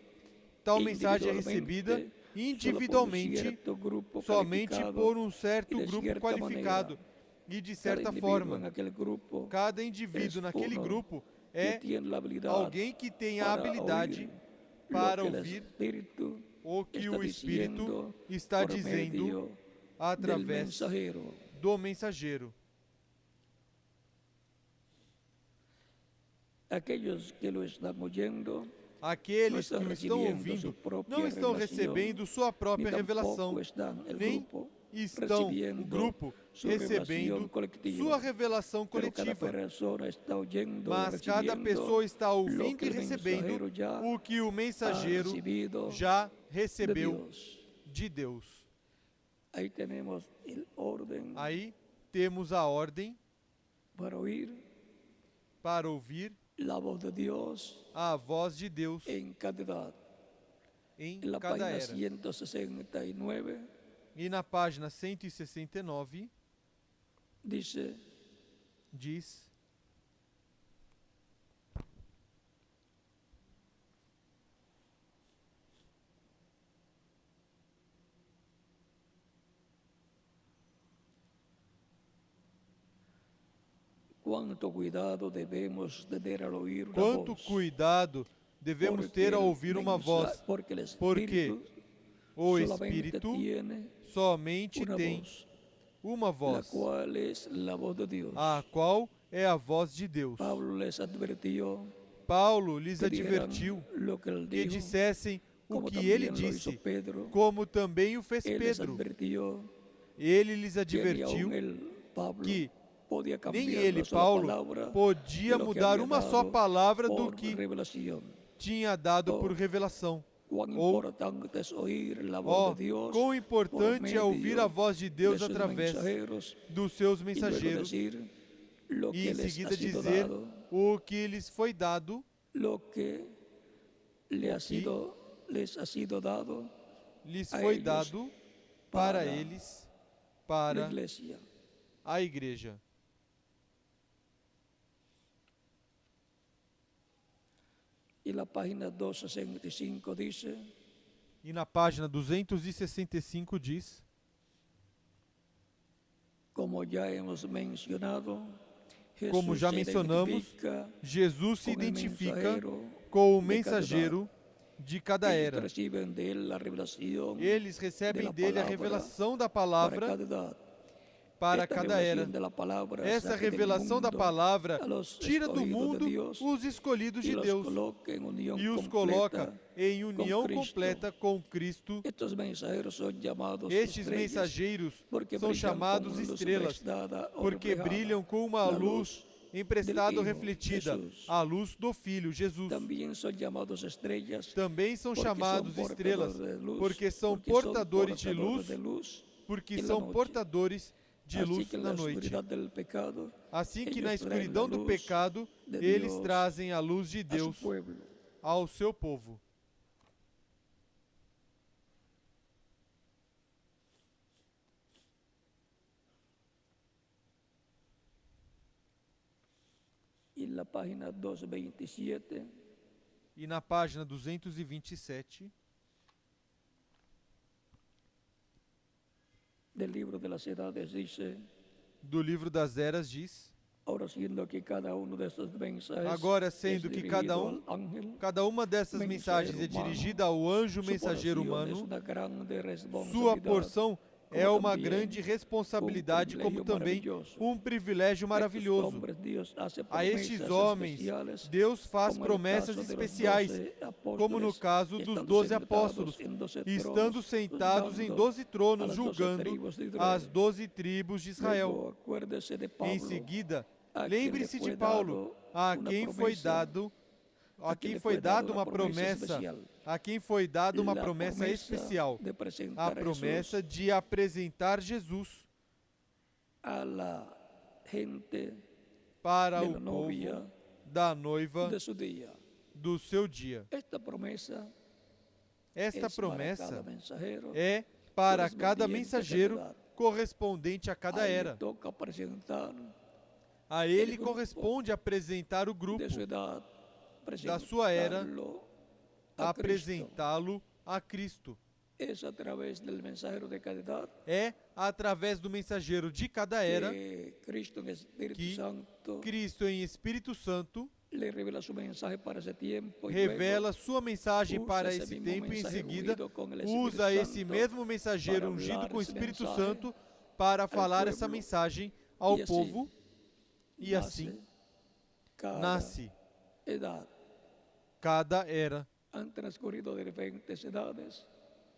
tal mensagem é recebida solo por un individualmente, cierto grupo somente calificado, por um certo e de grupo cierta qualificado. E de cada certa indivíduo forma, en aquel grupo cada indivíduo es naquele uno grupo que é tiene la habilidad alguém que tem a para habilidade oír para lo que el ouvir Espíritu o que está o Espírito diciendo está por dizendo medio del através mensajero. do mensageiro. Aquellos que lo están oyendo Aqueles que estão o estão recebendo ouvindo sua própria não estão revelação, recebendo sua própria ni revelação, tampoco están el nem grupo estão o recibiendo grupo su recebendo revelación colectiva. sua revelação Pero cada coletiva. persona está oyendo y Mas cada recibiendo pessoa está lo ouvindo que e el recebendo mensajero ya o que o ha mensageiro recibido já de recebeu Dios. de Deus. Ahí tenemos el orden Aí temos a ordem para oír para ouvir la voz de Dios a voz de Deus en cada edad. em En la cada página era. 169 E na página 169 dice, diz: cuánto cuidado debemos tener al oír una quanto voz. cuidado devemos ter ao ouvir uma voz, Porque el porque Espíritu o solamente Espírito tiene somente una tem voz, uma la voz, cual es la voz de Dios. a qual é a voz de Deus. Pablo les advirtió Paulo lhes que dijeran advertiu lo que él que dijo, dissessem o como que también ele lo hizo disse, Pedro. como também o fez Él les Pedro. advirtió Ele lhes que ni advertiu aun él, Pablo, que podía cambiar nem ele, una sola Paulo, palabra podia de lo que mudar había uma só dado palavra do por que revelación. tinha dado Oh, por revelação. Cuán Ou, importante es oír la ó, voz de Dios quão por importante é ouvir medio a voz de Deus de sus através mensajeros, dos seus y luego mensageiros decir lo e que em les ha seguida sido dizer dado, o que lhes foi dado, lo que les ha sido dado lhes a foi ellos dado para para eles, la para iglesia. a igreja. Y la página 265 dice, E na página 265 diz: como já hemos mencionado, Como Jesús já se mencionamos, identifica Jesus se con el identifica mensajero com o de cada mensageiro de cada Ellos era. reciben de él la revelación Eles de recebem la dele a palabra revelação da para palavra cada edad. para Esta cada era. revelación de la palabra Essa saca del revelação da mundo palavra a los tira do escogidos de mundo Dios os escolhidos y de los Deus coloca en unión e os completa coloca em união Cristo. completa com Cristo. Estos mensajeros son llamados Estes estrellas mensageiros porque são brillan chamados con luz estrelas, prestada o porque reflejada, brilham com uma la luz del emprestada ou Hijo, refletida, Jesús. a luz do Filho, Jesus. También son llamados estrellas Também são porque chamados son estrelas, portadores de luz, porque são porque son portadores de portadores luz, de luz porque en la são noche. portadores de Así luz que en na la noite. oscuridad del pecado, Assim que ellos na traen escuridão la do luz pecado, de eles Dios trazem a luz de a su Deus pueblo. ao seu povo. Y en la página 227 E na página 227 del libro de las edades dice, do livro das eras diz: ahora siendo que cada uno de estos mensajes Agora, es sendo que dirigido al ángel, cada uma dessas mensagens é dirigida ao anjo su mensageiro porción es humano, una grande sua responsabilidad, porção é como uma também grande responsabilidade, como privilégio também maravilhoso. um privilégio Estos maravilhoso. hombres Dios hace A estes promesas homens, especiales, Deus faz como en el promessas caso de los especiais, 12 como no apóstoles, caso dos estando 12 sentados apóstolos, en 12 estando tronos, sentados em juzgando 12 tronos, a las 12 julgando tribus de Israel. as 12 tribos de Israel. Luego, acuérdese de Em Pablo, seguida, a quien lembre-se le de fue Paulo, a dado quem una foi promesa, dado, a a quien quem le foi fue dado dado una uma promessa, especial, a quem foi dada uma la promessa especial, de a presentar a promessa Jesús de apresentar Jesus a la gente para de o la povo novia da noiva de su día. do seu dia. Esta promesa Esta es para promessa cada mensajero é para correspondiente cada a cada mensageiro edad. correspondente a cada A él le era. toca presentar A ele grupo corresponde apresentar o grupo, de su edad, da sua era, presentarlo a Cristo. apresentá-lo a Cristo. Es a través del mensajero de cada edad É através do mensageiro de cada era que Cristo en Espíritu que Santo Cristo em Espírito Santo le revela su mensaje para ese tiempo y revela sua mensagem usa para esse esse mesmo tempo e em mensageiro seguida ungido com o Espírito usa esse Santo mesmo mensageiro para ungido hablar com o esse Espírito mensaje Santo para falar essa pueblo. mensagem ao E assim, povo e nace assim cada nasce edad. cada era. Han transcurrido diferentes edades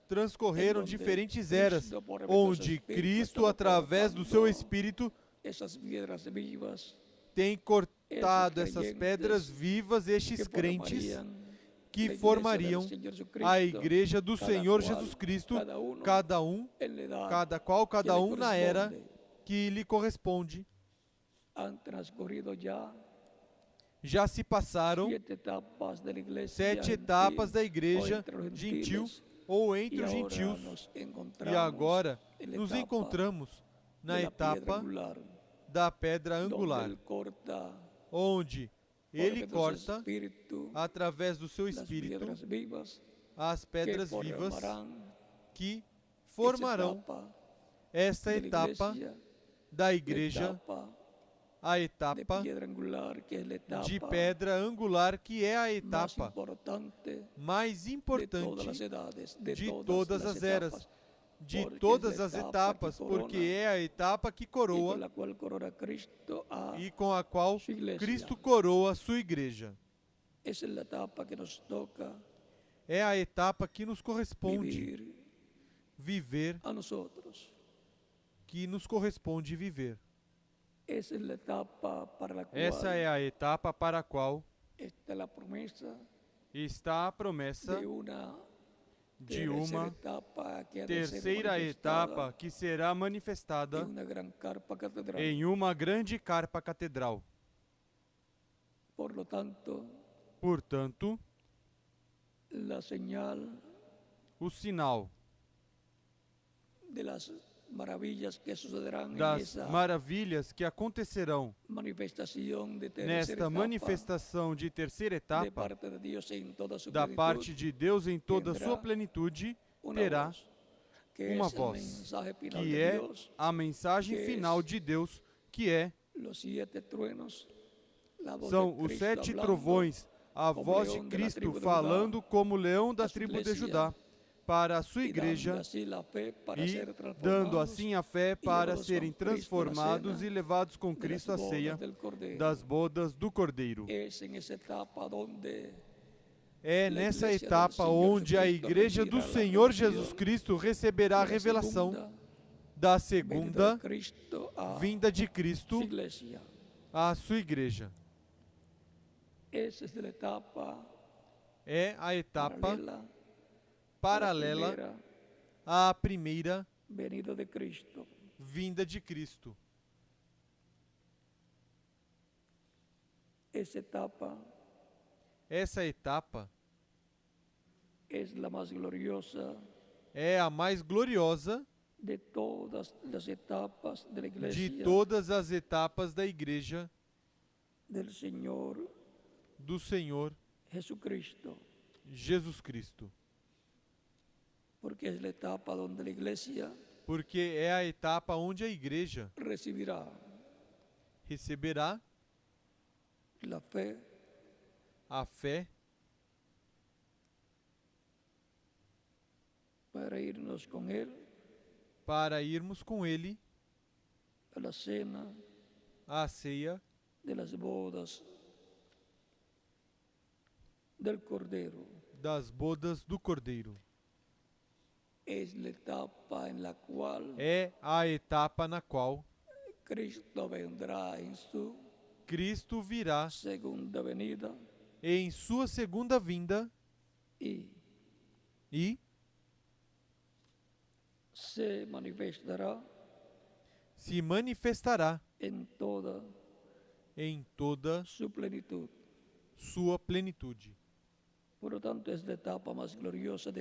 Transcorreram onde diferentes eras, Cristo, por meio do onde seu Espírito, Cristo, estava através do seu colocando Espírito, essas piedras vivas tem cortado esses essas creyentes pedras vivas, estes que crentes formariam que la iglesia formariam del Señor Jesucristo, a igreja do cada Senhor qual, Jesus Cristo, cada uno cada um, en la edad cada qual, que cada le um na era corresponde. que lhe corresponde. Han transcurrido ya Já se passaram 7 etapas da igreja 7 etapas da igreja gentil ou entre os gentios. E agora nos encontramos na etapa da pedra angular, onde ele corta, através do seu Espírito, as pedras vivas que formarão esta etapa da igreja, a etapa de pedra angular, que é a etapa mais importante de todas as eras, de todas as etapas, porque é a etapa que coroa e com a qual Cristo coroa a sua igreja. É a etapa que nos corresponde viver, que nos corresponde viver. Essa é a etapa para a qual está a promessa de uma terceira etapa que será manifestada em uma grande carpa catedral. Portanto, o sinal das maravilhas que acontecerão nesta manifestação de terceira etapa da parte de Deus em toda a sua plenitude, terá uma voz, que é a mensagem final de Deus, que são os 7 trovões, a voz de Cristo falando como leão da tribo de Judá para a sua igreja e dando assim a fé para serem transformados e levados com Cristo à ceia das bodas do Cordeiro. É nessa etapa onde a igreja do Senhor Jesus Cristo receberá a revelação da segunda vinda de Cristo à sua igreja. É a etapa paralela à primeira vinda de Cristo. Essa etapa é a mais gloriosa de todas as etapas da igreja do Senhor Jesus Cristo. Porque é a etapa onde a igreja receberá a fé para irmos com Ele à ceia das bodas do Cordeiro. É a etapa na qual Cristo virá em sua segunda vinda e se manifestará em toda sua plenitude.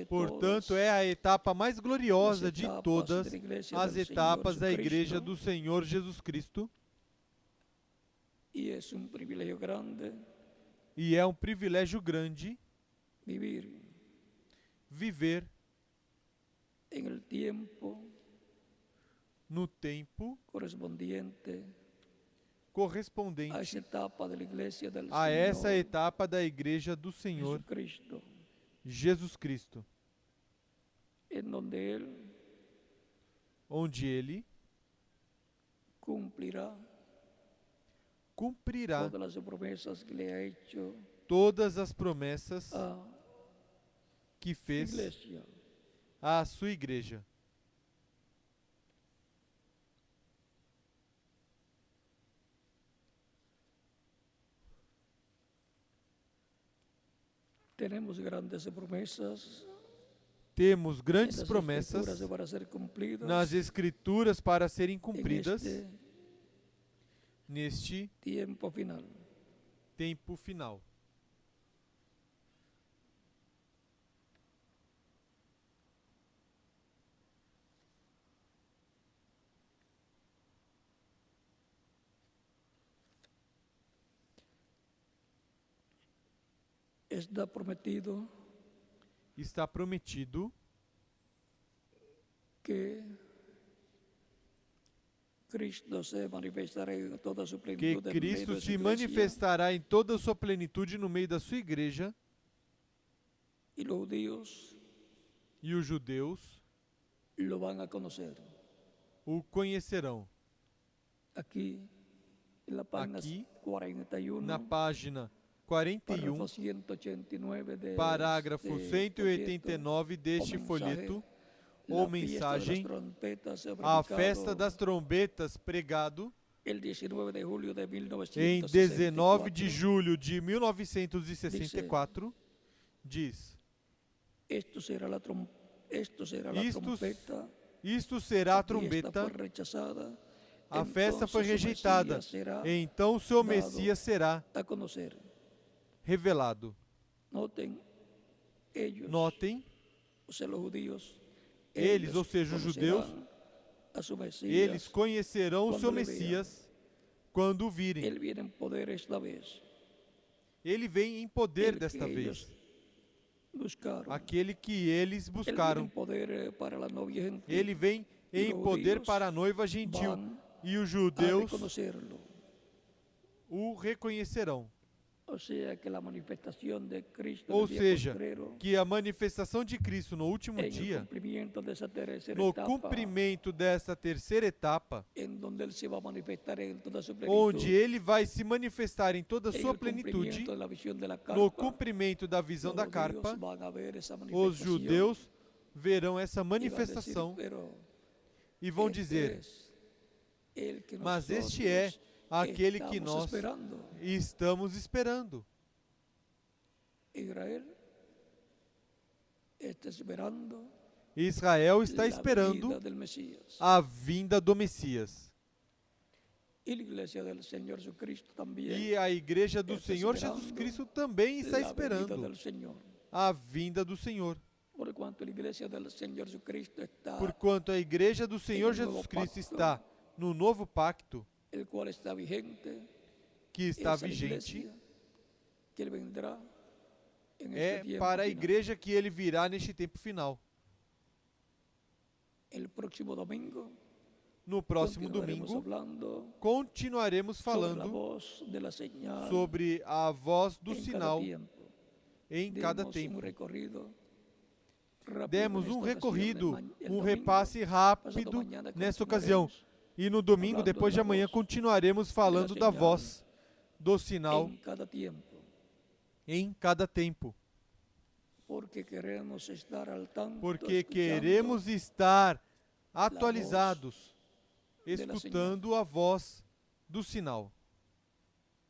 Portanto, é a etapa mais gloriosa de todas as etapas da igreja do Senhor Jesus Cristo. E é um privilégio grande viver no tempo correspondente a essa etapa da igreja do Senhor Jesus Cristo, onde Ele cumprirá todas as promessas que fez à sua igreja. Temos grandes promessas nas Escrituras para serem cumpridas neste tempo final. Está prometido que Cristo se manifestará em toda a sua plenitude no meio da sua igreja, e os judeus o conhecerão. Aqui, na página 41, parágrafo 189 deste folheto, ou mensagem, a festa das trombetas, pregado em 19 de julho de 1964, diz: Isto será a trombeta, a festa foi rejeitada, então o seu Messias será revelado. Notem, eles, ou seja, os judeus, a su Mesías Eles conhecerão o quando seu le vean. Messias quando o virem. Él viene en poder esta vez. Ele vem em poder El desta que vez. ellos buscaron. Aquele que eles Él viene buscaram. en poder para la novia gentil. Ele vem E em os poder judeus para a noiva gentil. van E os a judeus reconocerlo. o reconhecerão. O sea que la manifestación de Cristo en Ou el día seja, postrero, que a manifestação de Cristo no último en el dia, cumplimiento de esa tercera no etapa, cumprimento dessa terceira etapa, en donde Él se va a manifestar en toda su onde plenitud, ele vai se manifestar em toda a en sua el plenitude, cumplimiento de la visión de la no carpa, cumprimento da visão los da judíos carpa, van a ver esa os manifestación judeus verão essa y van a decir, manifestação pero e vão este dizer: es el que mas este nosotros é aquele que estamos nós esperando. estamos esperando. Israel está esperando Israel está la esperando venida del Mesías. a vinda do Messias. Y la iglesia del Señor Jesucristo también. E a igreja do está Senhor esperando Jesus Cristo também está la venida esperando del Señor. a vinda do Senhor. Por cuanto la iglesia del Señor Jesucristo está, Porquanto a igreja do Senhor no novo Jesus Cristo pacto, está no novo pacto, el cual está vigente, que está esa vigente, iglesia que Él vendrá en este é tiempo para a final. igreja que ele virá neste tempo final. El próximo domingo No próximo continuaremos domingo, hablando continuaremos sobre la falando voz de la señal sobre a voz do en cada sinal tiempo. em cada Demos tempo. un recorrido rápido Demos en um esta recorrido, ocasión, el um domingo. repasse Pasado rápido mañana nessa ocasião. continuaremos E no domingo, falando depois de da amanhã, voz continuaremos falando da señal voz do sinal en cada tiempo, em cada tempo. porque queremos estar al tanto, Porque escuchando queremos estar atualizados, de la escutando a voz do sinal.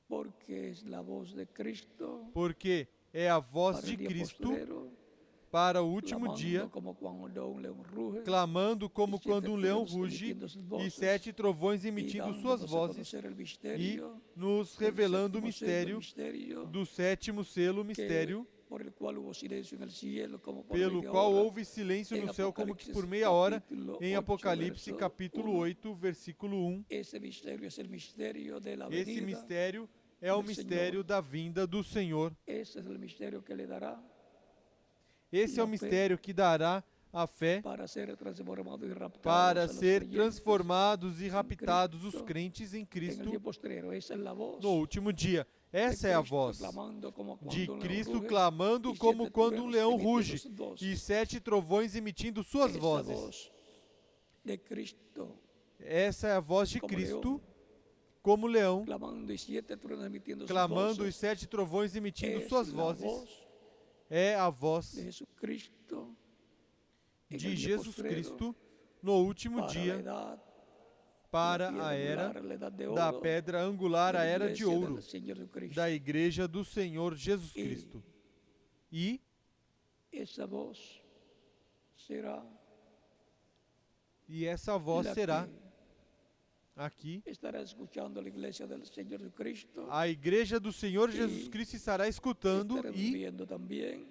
porque es la voz de Cristo Porque é a voz para de el día Cristo postrero, para o último clamando dia, como cuando un león ruge, clamando como e sete quando um leão trovões ruge emitindo suas e vozes, 7 trovões y emitindo dándonos suas a vozes conocer el e misterio, nos del revelando o séptimo sello, mistério do sétimo selo, mistério, por el cual hubo silencio en el cielo como por pelo media qual hora, houve silêncio em no céu como que Apocalipse por meia hora, capítulo em 8, Apocalipse verso capítulo 1. 8, versículo 1. Ese misterio es el misterio de la Esse venida. mistério é o do mistério Senhor. da vinda do Senhor. Ese es el misterio que le dará Esse é o La fé mistério que dará a fé para ser transformados y raptados para a los ser creyentes transformados e raptados os Cristo crentes em en el Cristo día postrero. Esa es la voz no último dia. de Essa é a Cristo voz clamando como cuando de un león Cristo ruge, clamando y como siete quando um truenos leão emitiendo ruge sus voces. e 7 trovões emitindo suas Esa vozes. voz de Cristo Essa é a voz de como Cristo leão, como leão, clamando y 7 truenos emitiendo sus clamando e voces. 7 trovões emitindo Es suas la vozes. voz É a voz de Jesucristo en de el día Jesus postrero Cristo no último para la dia edad, para la a piedra era angular, la edad de da oro, pedra angular, de a la era de iglesia ouro del Señor Jesucristo. da igreja do Senhor Jesus E Cristo. E esa voz será essa voz la será que aqui. estará escuchando la iglesia del Señor Jesucristo. A igreja do Senhor Jesus Cristo estará escutando Estaremos e viendo también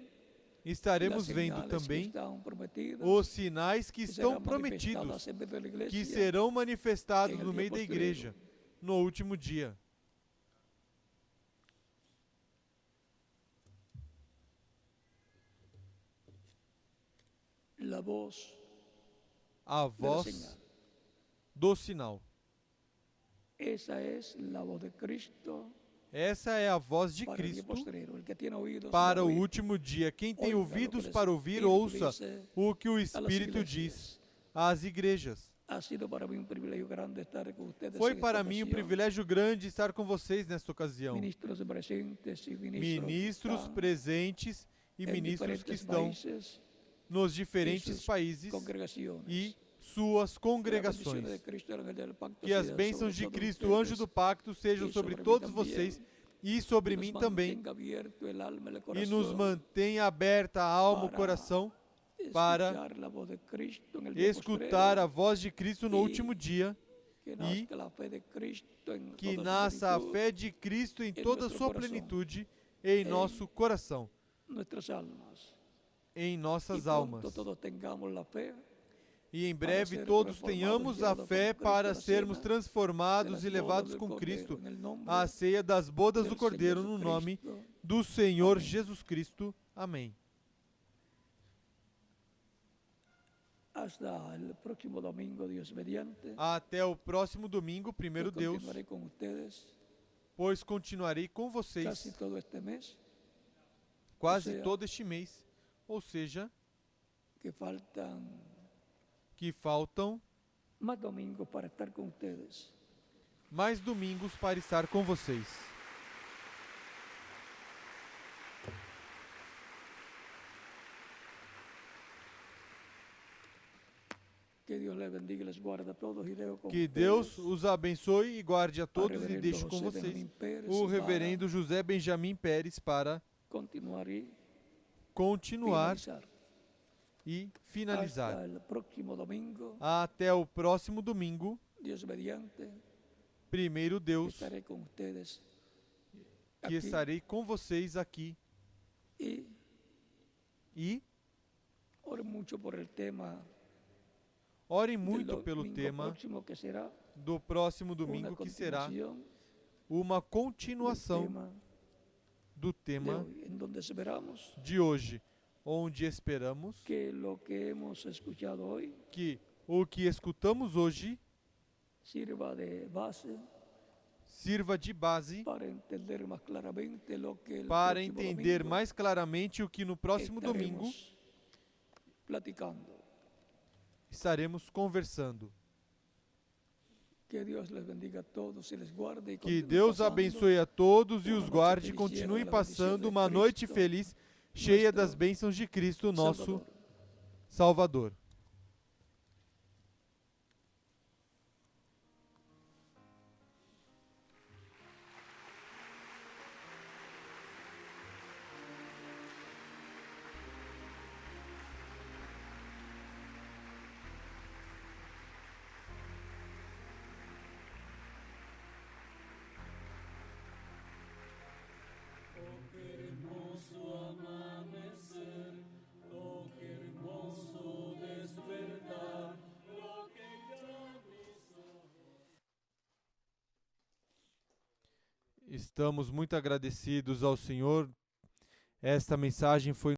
estaremos las vendo señales que também estão prometidas, os sinais que que estão serão prometidos, manifestadas en medio de la iglesia, que serão manifestados en el no día meio da postrero. igreja no último dia. la voz A de la voz señal. do sinal. Esa es la voz de Cristo Essa é a voz de para el día Cristo postrero. El que tiene oídos para para o oír, último dia. Quem tem oiga ouvidos lo que para el ouvir, Espíritu ouça dice o que o a las Espírito iglesias. diz às igrejas. Ha sido para mí un privilegio grande estar con ustedes Foi en para esta mim um ocasión. privilégio grande estar com vocês nesta ocasião. Ministros presentes y ministros, Ministros que están presentes e en ministros que diferentes estão países nos y diferentes sus países congregaciones. e suas Que la bendición congregações. de Cristo, el ángel del pacto, Que as sea bênçãos sobre de todos Cristo, o anjo ustedes, do pacto, sejam e sobre sobre mim todos também, vocês e sobre nos mim também, mantenga abierto el alma y el e nos corazón mantenha aberta a alma, o para coração, para escuchar la voz de Cristo en el día escutar a postrero, voz de Cristo no e último dia, que nazca la fe de Cristo en que toda su nasça a plenitud, fé de Cristo em em toda a nosso sua coração, plenitude em nosso coração, nuestras almas. em Y nossas pronto almas. todos tengamos la fe e em breve todos tenhamos a fé para sermos transformados e levados com Cristo à ceia das bodas do Cordeiro, no nome do Senhor Jesus Cristo. Amém. Hasta el próximo domingo, Dios mediante. Até o próximo domingo, primeiro Deus, Continuaré con ustedes pois continuarei com vocês casi todo este mes, quase todo este mês. Ou seja, que faltam más domingos para estar con ustedes. mais domingos para estar com vocês. Que Dios les bendiga y les guarde a todos y dejo con Que Deus os abençoe e guarde a todos e deixe com vocês o reverendo José Benjamin Pérez para continuar e finalizar. hasta el próximo domingo, Até o próximo domingo, Dios mediante, primeiro Deus, estaré con ustedes que estarei com vocês aqui. y oren mucho por el tema Orem del muito pelo domingo tema próximo, que será do próximo una domingo, que será continuación uma del continuação tema do de tema hoy, en donde esperamos de hoje, onde esperamos que lo que hemos escuchado hoy que o que escutamos hoje sirva de base sirva de base para entender más claramente lo que el para próximo entender domingo mais claramente o que no próximo domingo estaremos platicando. estaremos conversando. Que Dios les bendiga a todos y les guarde y Que continúe Deus pasando abençoe a todos e uma os noite guarde e feliz, continue cheia da passando bendição de uma noite Cristo, feliz, cheia nosso das bênçãos de Cristo, nosso Salvador. Salvador. Estamos muito agradecidos ao Senhor. Esta mensagem foi